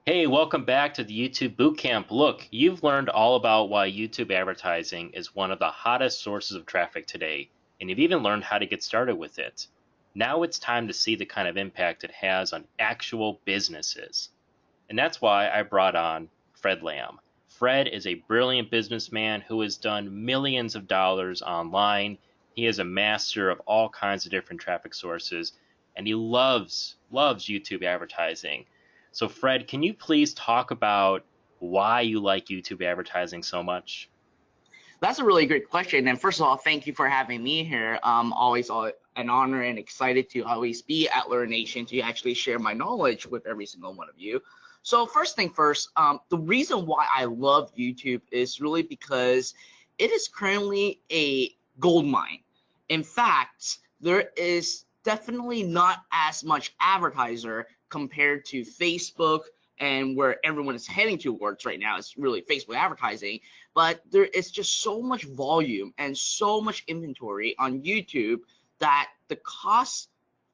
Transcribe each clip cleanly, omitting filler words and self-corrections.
Hey, welcome back to the YouTube Bootcamp. Look, you've learned all about why YouTube advertising is one of the hottest sources of traffic today, and you've even learned how to get started with it. Now it's time to see the kind of impact it has on actual businesses. And that's why I brought on Fred Lamb. Fred is a brilliant businessman who has done millions of dollars online. He is a master of all kinds of different traffic sources, and he loves YouTube advertising. So, Fred, can you please talk about why you like YouTube advertising so much? That's a really great question. And first of all, thank you for having me here. Always an honor and excited to always be at Lurn Nation to actually share my knowledge with every single one of you. So first thing first, the reason why I love YouTube is really because it is currently a gold mine. In fact, there is definitely not as much advertiser compared to Facebook and where everyone is heading towards right now is really Facebook advertising. But there is just so much volume and so much inventory on YouTube that the cost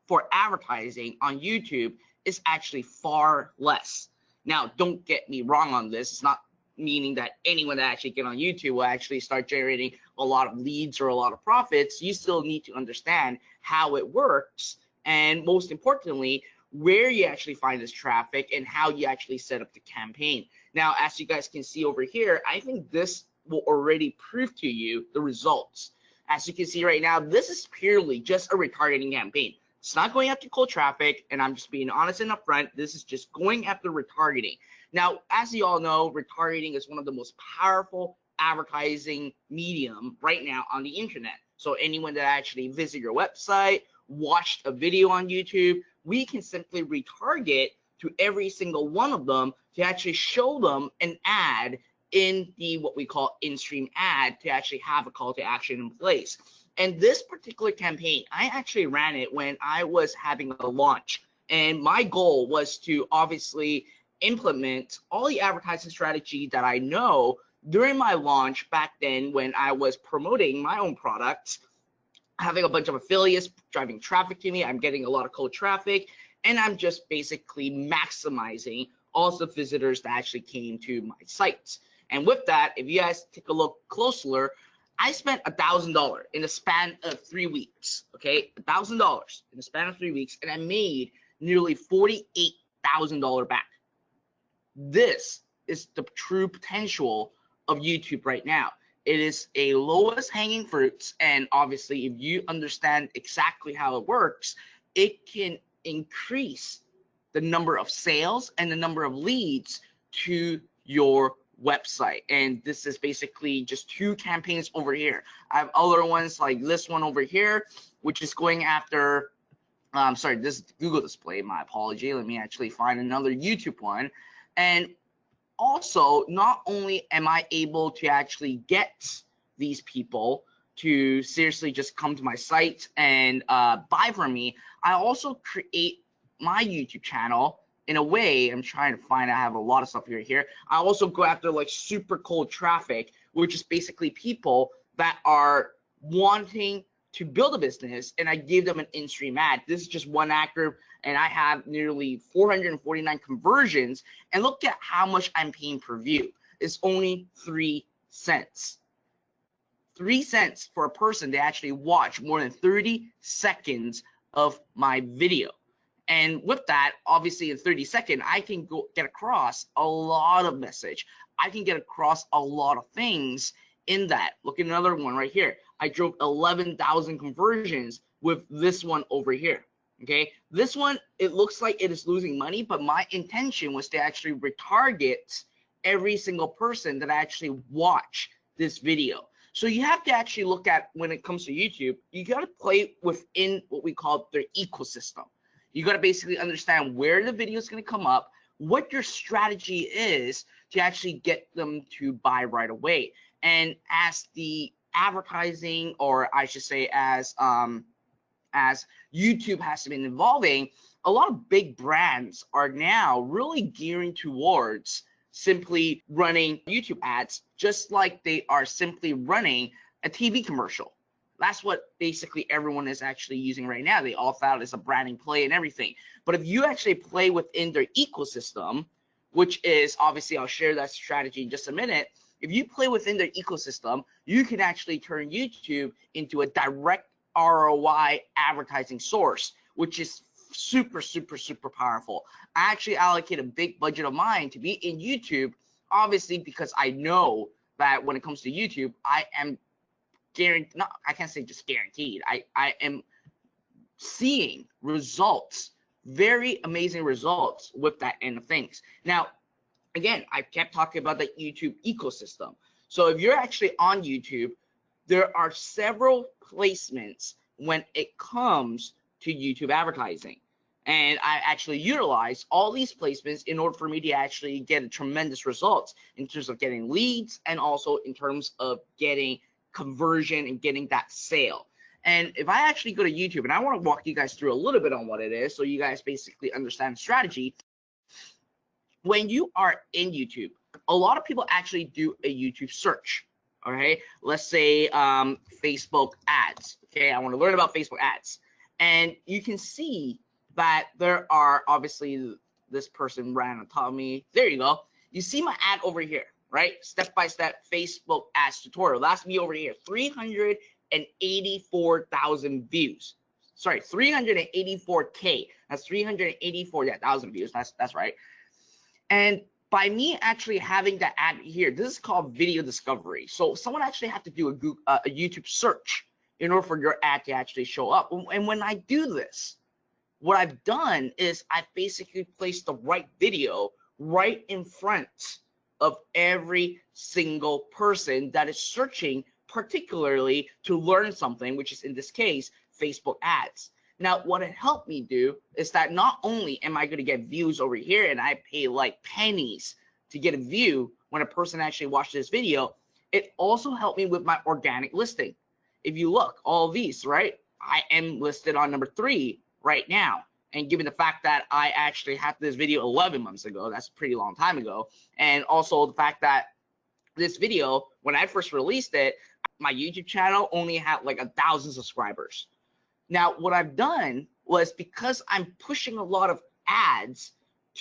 for advertising on YouTube is actually far less. Now, don't get me wrong on this. It's not meaning that anyone that actually get on YouTube will actually start generating a lot of leads or a lot of profits. You still need to understand how it works, and most importantly, where you actually find this traffic and how you actually set up the campaign. Now, as you guys can see over here, I think this will already prove to you the results. As you can see right now, this is purely just a retargeting campaign. It's not going after cold traffic, and I'm just being honest and upfront. This is just going after retargeting. Now, as you all know, retargeting is one of the most powerful advertising medium right now on the internet. So anyone that actually visit your website, watched a video on YouTube, we can simply retarget to every single one of them to actually show them an ad in the what we call in-stream ad to actually have a call to action in place. And this particular campaign, I actually ran it when I was having a launch. And my goal was to obviously implement all the advertising strategy that I know during my launch back then when I was promoting my own products, having a bunch of affiliates driving traffic to me. I'm getting a lot of cold traffic, and I'm just basically maximizing all the visitors that actually came to my sites. And with that, if you guys take a look closer, I spent $1,000 in the span of 3 weeks. Okay, $1,000 in the span of 3 weeks, and I made nearly $48,000 back. This is the true potential of YouTube right now. It is a lowest hanging fruits, and obviously if you understand exactly how it works, it can increase the number of sales and the number of leads to your website. And this is basically just 2 campaigns over here. I have other ones like this one over here, which is going after sorry, this is Google display, my apology. Let me actually find another YouTube one. And also, not only am I able to actually get these people to seriously just come to my site and buy from me, I also create my YouTube channel in a way. I'm trying to find, I have a lot of stuff here. I also go after like super cold traffic, which is basically people that are wanting to build a business, and I give them an in-stream ad. This is just one ad group, and I have nearly 449 conversions, and look at how much I'm paying per view. It's only 3 cents. 3 cents for a person to actually watch more than 30 seconds of my video. And with that, obviously in 30 seconds, I can get across a lot of message. I can get across a lot of things in that. Look at another one right here. I drove 11,000 conversions with this one over here. Okay, this one, it looks like it is losing money, but my intention was to actually retarget every single person that actually watch this video. So you have to actually look at, when it comes to YouTube, you got to play within what we call their ecosystem. You got to basically understand where the video is going to come up, what your strategy is to actually get them to buy right away. And as the advertising, or I should say as YouTube has been evolving, a lot of big brands are now really gearing towards simply running YouTube ads, just like they are simply running a TV commercial. That's what basically everyone is actually using right now. They all thought it's a branding play and everything. But if you actually play within their ecosystem, which is obviously, I'll share that strategy in just a minute. If you play within their ecosystem, you can actually turn YouTube into a direct ROI advertising source, which is super, super, super powerful. I actually allocate a big budget of mine to be in YouTube, obviously, because I know that when it comes to YouTube, I am guaranteed, not, I can't say just guaranteed, I am seeing results, very amazing results with that end of things. Now, again, I kept talking about the YouTube ecosystem. So if you're actually on YouTube, there are several placements when it comes to YouTube advertising. And I actually utilize all these placements in order for me to actually get tremendous results in terms of getting leads and also in terms of getting conversion and getting that sale. And if I actually go to YouTube, and I want to walk you guys through a little bit on what it is so you guys basically understand the strategy. When you are in YouTube, a lot of people actually do a YouTube search. Okay, let's say Facebook ads. Okay, I want to learn about Facebook ads. And you can see that there are obviously, this person ran on top of me. There you go. You see my ad over here, right? Step-by-step Facebook ads tutorial. That's me over here. 384,000 views. Sorry, 384K. That's 384,000 views. That's right. And by me actually having that ad here, this is called video discovery. So someone actually had to do a YouTube search in order for your ad to actually show up. And when I do this, what I've done is I've basically placed the right video right in front of every single person that is searching particularly to learn something, which is in this case, Facebook ads. Now, what it helped me do is that not only am I going to get views over here, and I pay like pennies to get a view when a person actually watched this video, it also helped me with my organic listing. If you look, all of these, right? I am listed on number 3 right now. And given the fact that I actually had this video 11 months ago, that's a pretty long time ago. And also the fact that this video, when I first released it, my YouTube channel only had like 1,000 subscribers. Now, what I've done was, because I'm pushing a lot of ads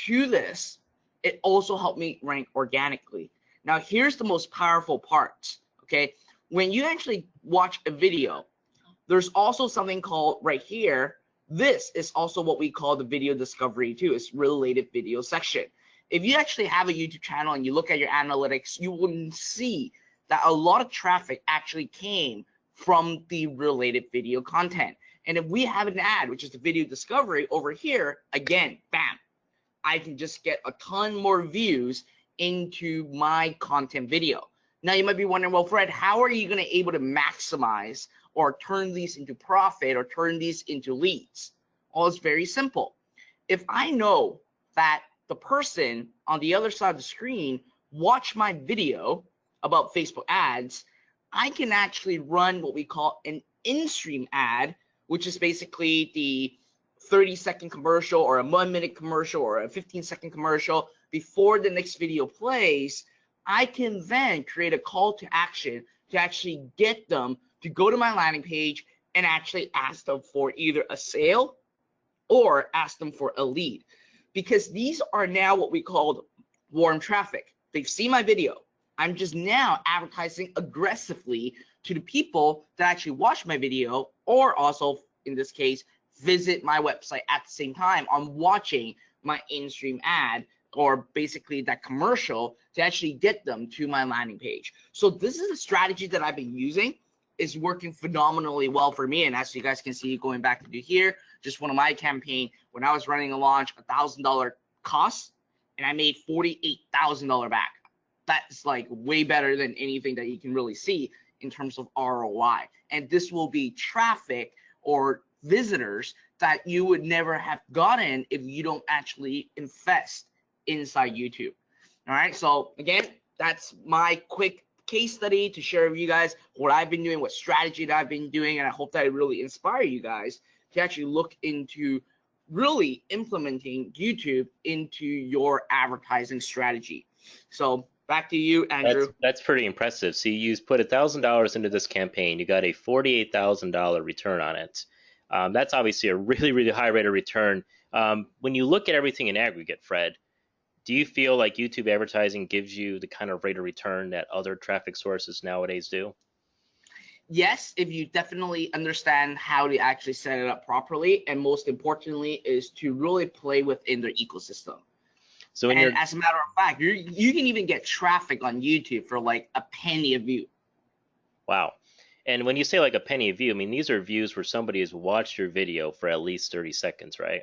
to this, it also helped me rank organically. Now, here's the most powerful part, okay? When you actually watch a video, there's also something called right here. This is also what we call the video discovery too. It's related video section. If you actually have a YouTube channel and you look at your analytics, you will see that a lot of traffic actually came from the related video content. And if we have an ad, which is the video discovery over here, again, bam, I can just get a ton more views into my content video. Now you might be wondering, well, Fred, how are you going to able to maximize or turn these into profit or turn these into leads? Well, it's very simple. If I know that the person on the other side of the screen watched my video about Facebook ads, I can actually run what we call an in-stream ad, which is basically the 30-second commercial or a 1-minute commercial or a 15-second commercial before the next video plays. I can then create a call to action to actually get them to go to my landing page and actually ask them for either a sale or ask them for a lead, because these are now what we call warm traffic. They've seen my video. I'm just now advertising aggressively to the people that actually watch my video, or also in this case visit my website at the same time on watching my in-stream ad, or basically that commercial, to actually get them to my landing page. So this is a strategy that I've been using. Is working phenomenally well for me. And as you guys can see, going back to here, just one of my campaign, when I was running a launch, $1,000 cost, and I made $48,000 back. That's like way better than anything that you can really see in terms of ROI. And this will be traffic or visitors that you would never have gotten if you don't actually invest inside YouTube. All right, so again, that's my quick case study to share with you guys what I've been doing, what strategy that I've been doing, and I hope that it really inspire you guys to actually look into really implementing YouTube into your advertising strategy. So back to you, Andrew. That's pretty impressive. So you put $1,000 into this campaign, you got a $48,000 return on it. That's obviously a really, really high rate of return. When you look at everything in aggregate, Fred, Do you feel like YouTube advertising gives you the kind of rate of return that other traffic sources nowadays do? Yes, if you definitely understand how to actually set it up properly, and most importantly is to really play within their ecosystem. So in And your as a matter of fact, you can even get traffic on YouTube for like a penny a view. Wow. And when you say like a penny a view, I mean these are views where somebody has watched your video for at least 30 seconds, right?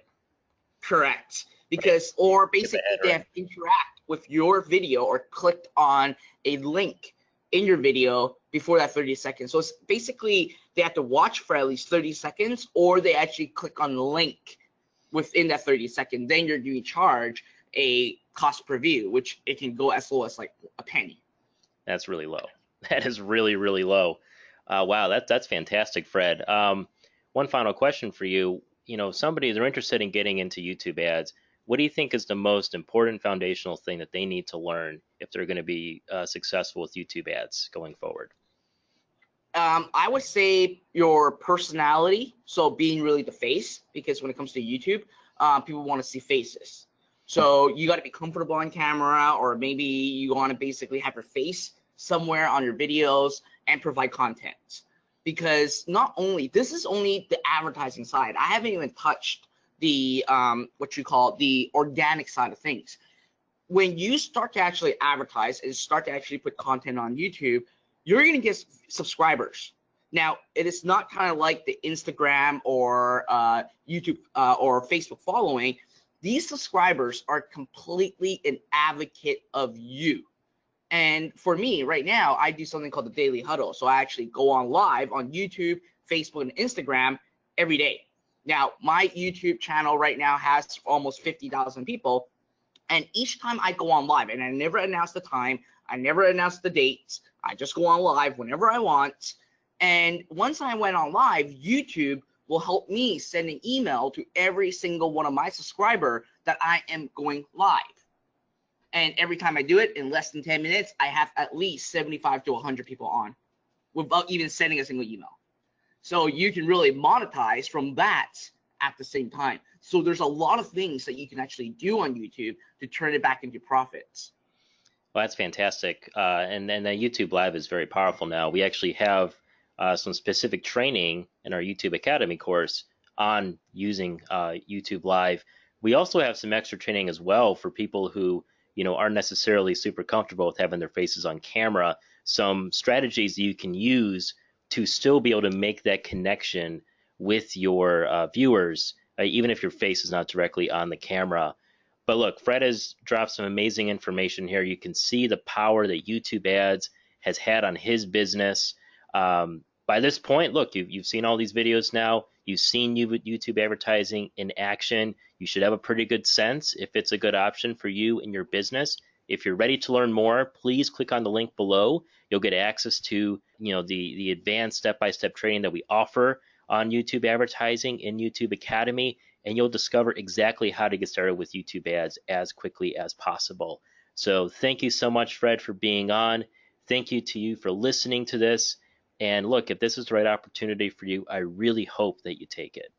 Correct. Right. Because, or Get the basically head they right. have interact with your video or clicked on a link in your video before that 30 seconds. So it's basically they have to watch for at least 30 seconds or they actually click on the link within that 30 seconds. Then you're doing charge a cost per view, which it can go as low as like a penny. That's really low. That is really, really low. Wow, that's fantastic, Fred. One final question for you. You know, somebody they're interested in getting into YouTube ads. What do you think is the most important foundational thing that they need to learn if they're going to be successful with YouTube ads going forward? I would say your personality, so being really the face, because when it comes to YouTube, people want to see faces. So you got to be comfortable on camera, or maybe you want to basically have your face somewhere on your videos and provide content. Because not only this is only the advertising side. I haven't even touched the what you call the organic side of things. When you start to actually advertise and start to actually put content on YouTube, you're going to get subscribers. Now, it is not kind of like the Instagram or YouTube or Facebook following. These subscribers are completely an advocate of you. And for me, right now, I do something called the Daily Huddle. So I actually go on live on YouTube, Facebook, and Instagram every day. Now, my YouTube channel right now has almost 50,000 people. And each time I go on live, and I never announce the time, I never announce the dates, I just go on live whenever I want. And once I went on live, YouTube will help me send an email to every single one of my subscribers that I am going live. And every time I do it, in less than 10 minutes, I have at least 75 to 100 people on without even sending a single email. So you can really monetize from that at the same time. So there's a lot of things that you can actually do on YouTube to turn it back into profits. Well, that's fantastic. And then the YouTube Live is very powerful now. We actually have some specific training in our YouTube Academy course on using YouTube Live. We also have some extra training as well for people who, aren't necessarily super comfortable with having their faces on camera. Some strategies that you can use to still be able to make that connection with your viewers, even if your face is not directly on the camera. But look, Fred has dropped some amazing information here. You can see the power that YouTube ads has had on his business. By this point, look, you've seen all these videos now. You've seen YouTube advertising in action. You should have a pretty good sense if it's a good option for you and your business. If you're ready to learn more, please click on the link below. You'll get access to the advanced step-by-step training that we offer on YouTube advertising in YouTube Academy, and you'll discover exactly how to get started with YouTube ads as quickly as possible. So thank you so much, Fred, for being on. Thank you to you for listening to this. And look, if this is the right opportunity for you, I really hope that you take it.